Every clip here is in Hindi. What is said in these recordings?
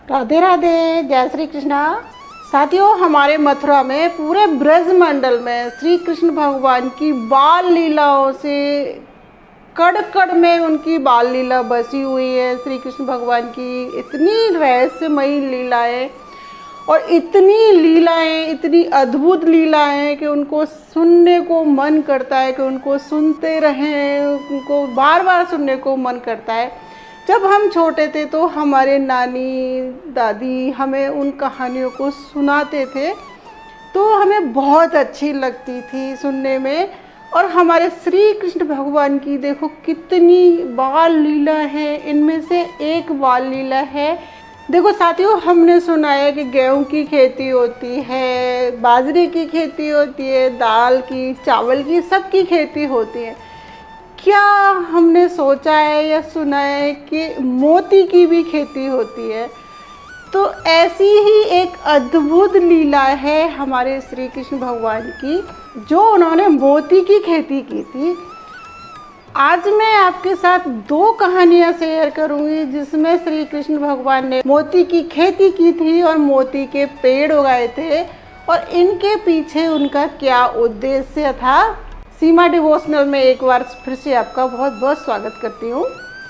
राधे राधे, जय श्री कृष्णा। साथियों, हमारे मथुरा में पूरे ब्रज मंडल में श्री कृष्ण भगवान की बाल लीलाओं से कड़ कड़ में उनकी बाल लीला बसी हुई है। श्री कृष्ण भगवान की इतनी रहस्यमयी लीलाएं और इतनी लीलाएं, इतनी अद्भुत लीलाएं कि उनको सुनने को मन करता है, कि उनको सुनते रहें, उनको बार बार सुनने को मन करता है। जब हम छोटे थे तो हमारे नानी दादी हमें उन कहानियों को सुनाते थे, तो हमें बहुत अच्छी लगती थी सुनने में। और हमारे श्री कृष्ण भगवान की देखो कितनी बाल लीला है। इनमें से एक बाल लीला है, देखो साथियों, हमने सुना है कि गेहूं की खेती होती है, बाजरे की खेती होती है, दाल की, चावल की, सब की खेती होती है। क्या हमने सोचा है या सुना है कि मोती की भी खेती होती है? तो ऐसी ही एक अद्भुत लीला है हमारे श्री कृष्ण भगवान की, जो उन्होंने मोती की खेती की थी। आज मैं आपके साथ दो कहानियां शेयर करूंगी जिसमें श्री कृष्ण भगवान ने मोती की खेती की थी और मोती के पेड़ उगाए थे, और इनके पीछे उनका क्या उद्देश्य था। सीमा डिवोशनल में एक बार फिर से आपका बहुत बहुत स्वागत करती हूँ।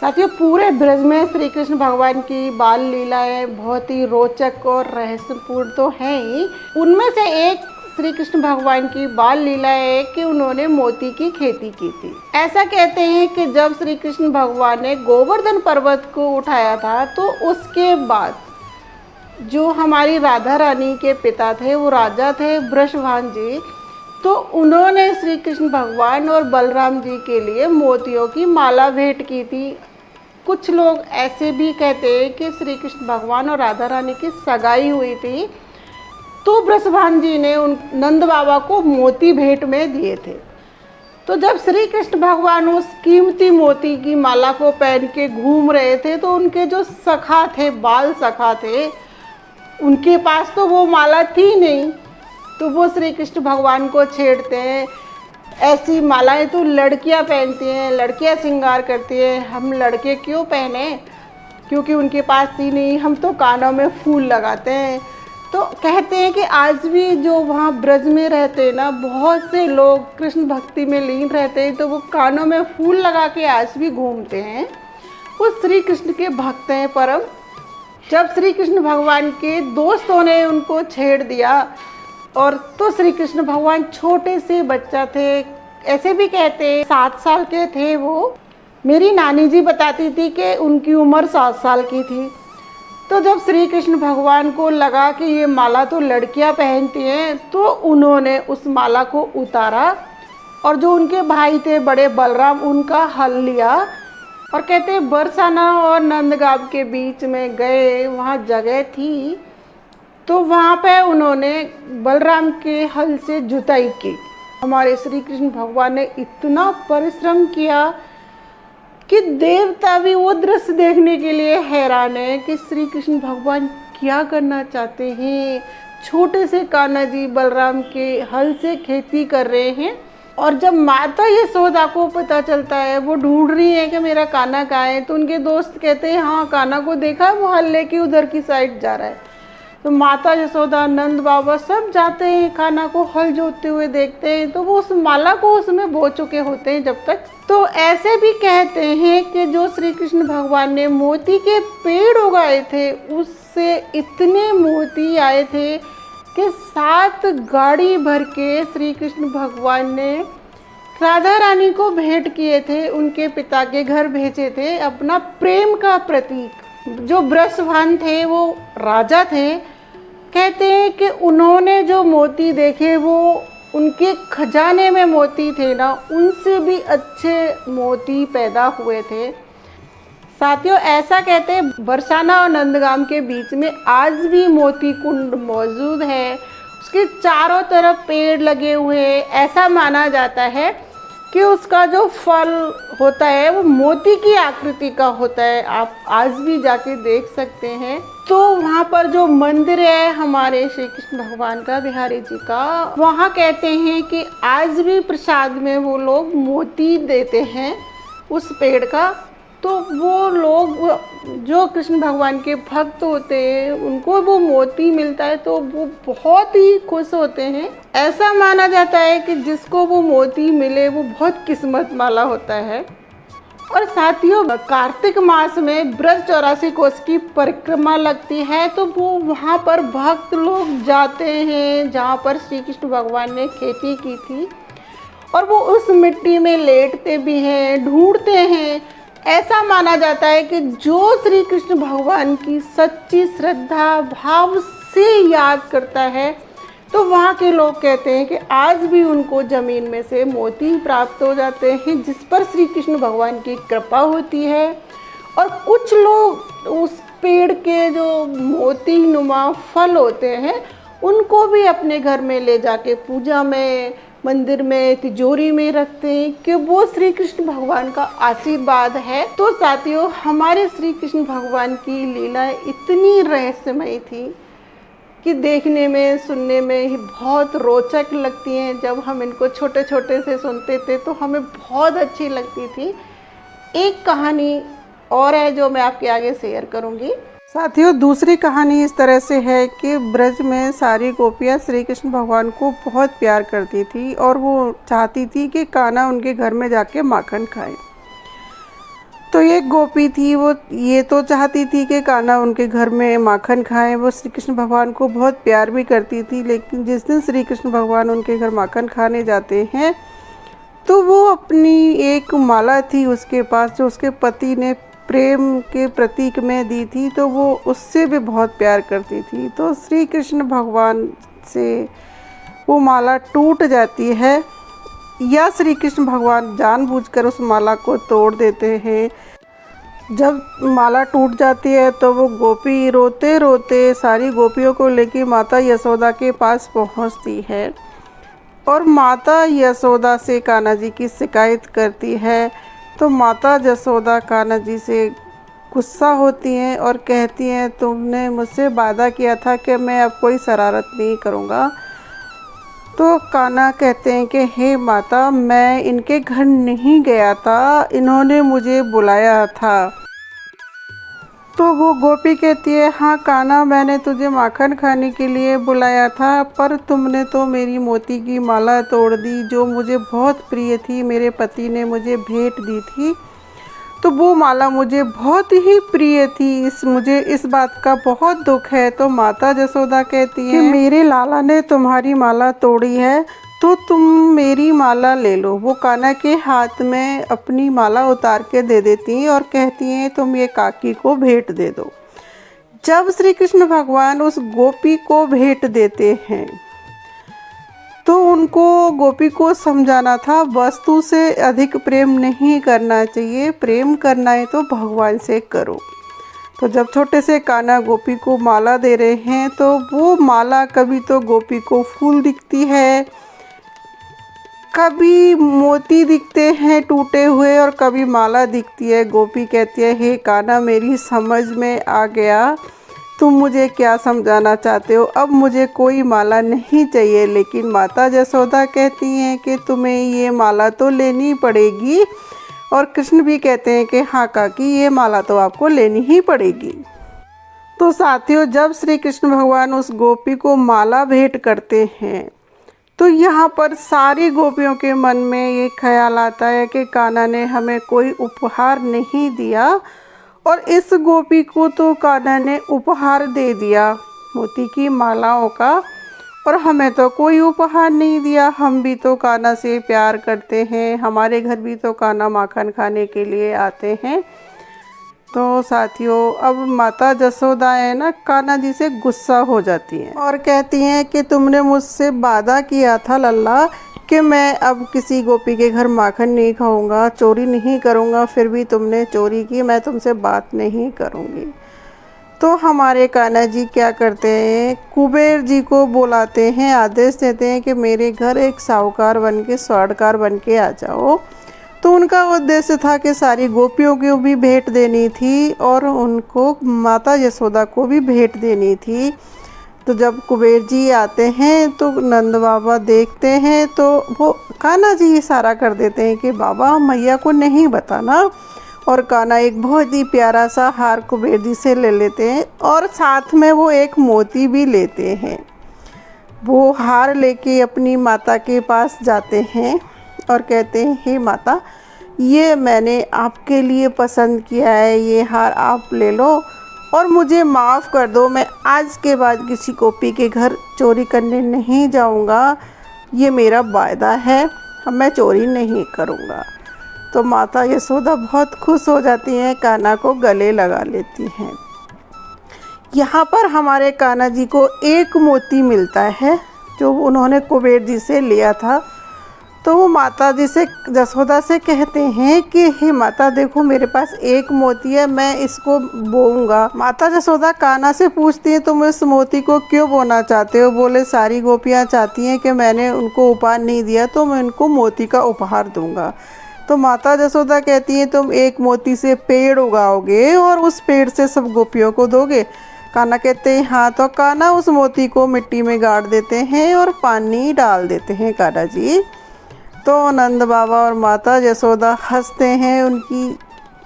साथियों, पूरे ब्रज में श्री कृष्ण भगवान की बाल लीलाएं बहुत ही रोचक और रहस्यपूर्ण तो हैं ही। उनमें से एक श्री कृष्ण भगवान की बाल लीला है कि उन्होंने मोती की खेती की थी। ऐसा कहते हैं कि जब श्री कृष्ण भगवान ने गोवर्धन पर्वत को उठाया था, तो उसके बाद जो हमारी राधा रानी के पिता थे, वो राजा थे वृषभान जी, तो उन्होंने श्री कृष्ण भगवान और बलराम जी के लिए मोतियों की माला भेंट की थी। कुछ लोग ऐसे भी कहते हैं कि श्री कृष्ण भगवान और राधा रानी की सगाई हुई थी, तो वृषभान जी ने उन नंद बाबा को मोती भेंट में दिए थे। तो जब श्री कृष्ण भगवान उस कीमती मोती की माला को पहन के घूम रहे थे, तो उनके जो सखा थे, बाल सखा थे, उनके पास तो वो माला थी नहीं, तो वो श्री कृष्ण भगवान को छेड़ते हैं, ऐसी मालाएं तो लड़कियां पहनती हैं, लड़कियां श्रृंगार करती हैं, हम लड़के क्यों पहने, क्योंकि उनके पास थी नहीं, हम तो कानों में फूल लगाते हैं। तो कहते हैं कि आज भी जो वहाँ ब्रज में रहते हैं ना, बहुत से लोग कृष्ण भक्ति में लीन रहते हैं, तो वो कानों में फूल लगा के आज भी घूमते हैं। वो श्री कृष्ण के भक्त हैं परम। जब श्री कृष्ण भगवान के दोस्तों ने उनको छेड़ दिया, और तो श्री कृष्ण भगवान छोटे से बच्चा थे, ऐसे भी कहते हैं 7 साल के थे वो। मेरी नानी जी बताती थी कि उनकी उम्र 7 साल की थी। तो जब श्री कृष्ण भगवान को लगा कि ये माला तो लड़कियां पहनती हैं, तो उन्होंने उस माला को उतारा, और जो उनके भाई थे बड़े बलराम, उनका हल लिया, और कहते हैं बरसाना और नंदगांव के बीच में गए, वहाँ जगह थी, तो वहाँ पे उन्होंने बलराम के हल से जुताई की। हमारे श्री कृष्ण भगवान ने इतना परिश्रम किया कि देवता भी वो दृश्य देखने के लिए हैरान है कि श्री कृष्ण भगवान क्या करना चाहते हैं। छोटे से कान्हा जी बलराम के हल से खेती कर रहे हैं, और जब माता यशोदा को पता चलता है, वो ढूंढ रही है कि मेरा कान्हा कहाँ है, तो उनके दोस्त कहते हैं हाँ कान्हा को देखा, वो हल लेके उधर की साइड जा रहा है। तो माता यशोदा, नंद बाबा सब जाते हैं, कान्हा को हल जोतते हुए देखते हैं, तो वो उस माला को उसमें बो चुके होते हैं जब तक। तो ऐसे भी कहते हैं कि जो श्री कृष्ण भगवान ने मोती के पेड़ उगाए थे, उससे इतने मोती आए थे कि 7 गाड़ी भर के श्री कृष्ण भगवान ने राधा रानी को भेंट किए थे, उनके पिता के घर भेजे थे, अपना प्रेम का प्रतीक। जो वृषभान थे वो राजा थे। कहते हैं कि उन्होंने जो मोती देखे, वो उनके खजाने में मोती थे ना, उनसे भी अच्छे मोती पैदा हुए थे। साथियों, ऐसा कहते हैं बरसाना और नंदगांव के बीच में आज भी मोती कुंड मौजूद है। उसके चारों तरफ पेड़ लगे हुए हैं। ऐसा माना जाता है कि उसका जो फल होता है वो मोती की आकृति का होता है। आप आज भी जाके देख सकते हैं। तो वहाँ पर जो मंदिर है हमारे श्री कृष्ण भगवान का, बिहारी जी का, वहाँ कहते हैं कि आज भी प्रसाद में वो लोग मोती देते हैं उस पेड़ का। तो वो लोग जो कृष्ण भगवान के भक्त होते हैं उनको वो मोती मिलता है तो वो बहुत ही खुश होते हैं। ऐसा माना जाता है कि जिसको वो मोती मिले वो बहुत किस्मत वाला होता है। और साथियों, कार्तिक मास में ब्रज 84 कोस की परिक्रमा लगती है तो वो वहाँ पर भक्त लोग जाते हैं जहाँ पर श्री कृष्ण भगवान ने खेती की थी, और वो उस मिट्टी में लेटते भी हैं, ढूंढते हैं। ऐसा माना जाता है कि जो श्री कृष्ण भगवान की सच्ची श्रद्धा भाव से याद करता है तो वहाँ के लोग कहते हैं कि आज भी उनको ज़मीन में से मोती प्राप्त हो जाते हैं, जिस पर श्री कृष्ण भगवान की कृपा होती है। और कुछ लोग उस पेड़ के जो मोती नुमा फल होते हैं उनको भी अपने घर में ले जाके पूजा में, मंदिर में, तिजोरी में रखते हैं कि वो श्री कृष्ण भगवान का आशीर्वाद है। तो साथियों, हमारे श्री कृष्ण भगवान की लीला इतनी रहस्यमयी थी कि देखने में, सुनने में ही बहुत रोचक लगती हैं। जब हम इनको छोटे छोटे से सुनते थे तो हमें बहुत अच्छी लगती थी। एक कहानी और है जो मैं आपके आगे शेयर करूंगी। साथियों, दूसरी कहानी इस तरह से है कि ब्रज में सारी गोपियाँ श्री कृष्ण भगवान को बहुत प्यार करती थी और वो चाहती थी कि कान्हा उनके घर में जाके माखन खाए। तो एक गोपी थी, वो ये तो चाहती थी कि कान्हा उनके घर में माखन खाए। वो श्री कृष्ण भगवान को बहुत प्यार भी करती थी, लेकिन जिस दिन श्री कृष्ण भगवान उनके घर माखन खाने जाते हैं तो वो अपनी एक माला थी उसके पास जो उसके पति ने प्रेम के प्रतीक में दी थी, तो वो उससे भी बहुत प्यार करती थी। तो श्री कृष्ण भगवान से वो माला टूट जाती है या श्री कृष्ण भगवान जानबूझकर उस माला को तोड़ देते हैं। जब माला टूट जाती है तो वो गोपी रोते रोते सारी गोपियों को लेकर माता यशोदा के पास पहुंचती है और माता यशोदा से कान्हा जी की शिकायत करती है। तो माता यशोदा कान्हा जी से गुस्सा होती हैं और कहती हैं, तुमने मुझसे वादा किया था कि मैं अब कोई शरारत नहीं करूँगा। तो कान्हा कहते हैं कि हे माता, मैं इनके घर नहीं गया था, इन्होंने मुझे बुलाया था। तो वो गोपी कहती है, हाँ कान्हा, मैंने तुझे माखन खाने के लिए बुलाया था, पर तुमने तो मेरी मोती की माला तोड़ दी जो मुझे बहुत प्रिय थी, मेरे पति ने मुझे भेंट दी थी। तो वो माला मुझे बहुत ही प्रिय थी, मुझे इस बात का बहुत दुख है। तो माता यशोदा कहती है, मेरे लाला ने तुम्हारी माला तोड़ी है तो तुम मेरी माला ले लो। वो कान्हा के हाथ में अपनी माला उतार के दे देती हैं और कहती हैं, तुम ये काकी को भेंट दे दो। जब श्री कृष्ण भगवान उस गोपी को भेंट देते हैं तो उनको गोपी को समझाना था, वस्तु से अधिक प्रेम नहीं करना चाहिए, प्रेम करना है तो भगवान से करो। तो जब छोटे से कान्हा गोपी को माला दे रहे हैं तो वो माला कभी तो गोपी को फूल दिखती है, कभी मोती दिखते हैं टूटे हुए और कभी माला दिखती है। गोपी कहती है, हे कान्हा, मेरी समझ में आ गया, तुम मुझे क्या समझाना चाहते हो, अब मुझे कोई माला नहीं चाहिए। लेकिन माता यशोदा कहती हैं कि तुम्हें ये माला तो लेनी पड़ेगी, और कृष्ण भी कहते हैं कि हाँ काकी, ये माला तो आपको लेनी ही पड़ेगी। तो साथियों, जब श्री कृष्ण भगवान उस गोपी को माला भेंट करते हैं तो यहाँ पर सारी गोपियों के मन में ये ख्याल आता है कि कान्हा ने हमें कोई उपहार नहीं दिया, और इस गोपी को तो कान्हा ने उपहार दे दिया मोती की मालाओं का, और हमें तो कोई उपहार नहीं दिया। हम भी तो कान्हा से प्यार करते हैं, हमारे घर भी तो कान्हा माखन खाने के लिए आते हैं। तो साथियों, अब माता यशोदा है ना, कान्हा जी से गुस्सा हो जाती हैं और कहती हैं कि तुमने मुझसे वादा किया था लल्ला कि मैं अब किसी गोपी के घर माखन नहीं खाऊंगा, चोरी नहीं करूंगा, फिर भी तुमने चोरी की, मैं तुमसे बात नहीं करूंगी। तो हमारे कान्हा जी क्या करते हैं, कुबेर जी को बुलाते हैं, आदेश देते हैं कि मेरे घर एक साहूकार बन के, स्वर्णकार बन के आ जाओ। तो उनका उद्देश्य था कि सारी गोपियों को भी भेंट देनी थी और उनको माता यशोदा को भी भेंट देनी थी। तो जब कुबेर जी आते हैं तो नंद बाबा देखते हैं तो वो कान्हा जी इशारा कर देते हैं कि बाबा मैया को नहीं बताना, और कान्हा एक बहुत ही प्यारा सा हार कुबेर जी से ले लेते हैं और साथ में वो एक मोती भी लेते हैं। वो हार लेके अपनी माता के पास जाते हैं और कहते हैं, हे माता, ये मैंने आपके लिए पसंद किया है, ये हार आप ले लो और मुझे माफ़ कर दो। मैं आज के बाद किसी गोपी के घर चोरी करने नहीं जाऊंगा, ये मेरा वायदा है, मैं चोरी नहीं करूंगा। तो माता यशोदा बहुत खुश हो जाती हैं, कान्हा को गले लगा लेती हैं। यहाँ पर हमारे कान्हा जी को एक मोती मिलता है जो उन्होंने कुबेर जी से लिया था। तो वो माता जी से, यशोदा से कहते हैं कि हे माता, देखो मेरे पास एक मोती है, मैं इसको बोऊंगा। माता यशोदा कान्हा से पूछती हैं, तुम इस मोती को क्यों बोना चाहते हो? बोले, सारी गोपियाँ चाहती हैं कि मैंने उनको उपहार नहीं दिया तो मैं उनको मोती का उपहार दूंगा। तो माता यशोदा कहती हैं, तुम एक मोती से पेड़ उगाओगे और उस पेड़ से सब गोपियों को दोगे? कान्हा कहते हैं, हाँ। तो कान्हा उस मोती को मिट्टी में गाड़ देते हैं और पानी डाल देते हैं कान्हा जी। तो नंद बाबा और माता यशोदा हंसते हैं उनकी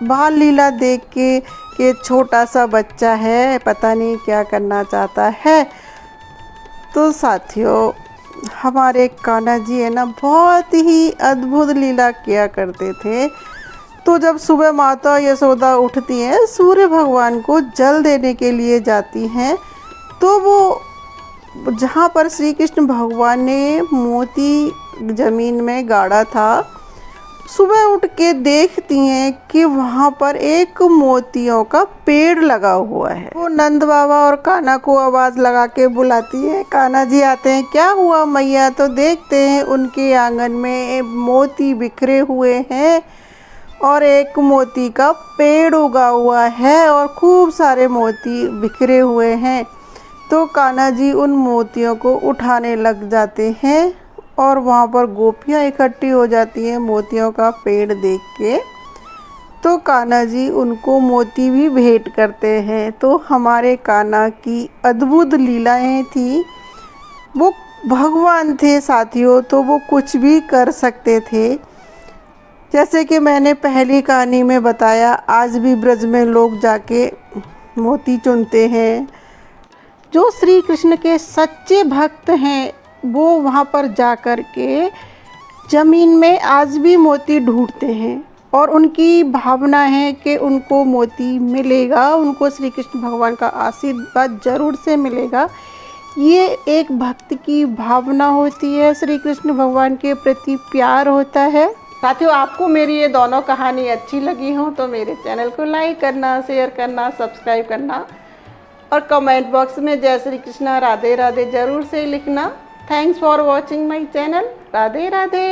बाल लीला देख के कि छोटा सा बच्चा है, पता नहीं क्या करना चाहता है। तो साथियों, हमारे कान्हा जी है ना, बहुत ही अद्भुत लीला किया करते थे। तो जब सुबह माता यशोदा उठती हैं, सूर्य भगवान को जल देने के लिए जाती हैं, तो वो जहाँ पर श्री कृष्ण भगवान ने मोती ज़मीन में गाड़ा था, सुबह उठ के देखती हैं कि वहाँ पर एक मोतियों का पेड़ लगा हुआ है। वो नंद बाबा और कान्हा को आवाज़ लगा के बुलाती है। कान्हा जी आते हैं, क्या हुआ मैया? तो देखते हैं उनके आंगन में मोती बिखरे हुए हैं और एक मोती का पेड़ उगा हुआ है और खूब सारे मोती बिखरे हुए हैं। तो कान्हा जी उन मोतियों को उठाने लग जाते हैं और वहाँ पर गोपियाँ इकट्ठी हो जाती हैं मोतियों का पेड़ देख के। तो कान्हा जी उनको मोती भी भेंट करते हैं। तो हमारे कान्हा की अद्भुत लीलाएं थी। वो भगवान थे साथियों, तो वो कुछ भी कर सकते थे। जैसे कि मैंने पहली कहानी में बताया, आज भी ब्रज में लोग जाके मोती चुनते हैं। जो श्री कृष्ण के सच्चे भक्त हैं वो वहाँ पर जा कर के ज़मीन में आज भी मोती ढूंढते हैं और उनकी भावना है कि उनको मोती मिलेगा, उनको श्री कृष्ण भगवान का आशीर्वाद ज़रूर से मिलेगा। ये एक भक्त की भावना होती है, श्री कृष्ण भगवान के प्रति प्यार होता है। साथियों, आपको मेरी ये दोनों कहानी अच्छी लगी हो तो मेरे चैनल को लाइक करना, शेयर करना, सब्सक्राइब करना और कमेंट बॉक्स में जय श्री कृष्णा, राधे राधे ज़रूर से लिखना। Thanks for watching my channel. Radhe Radhe.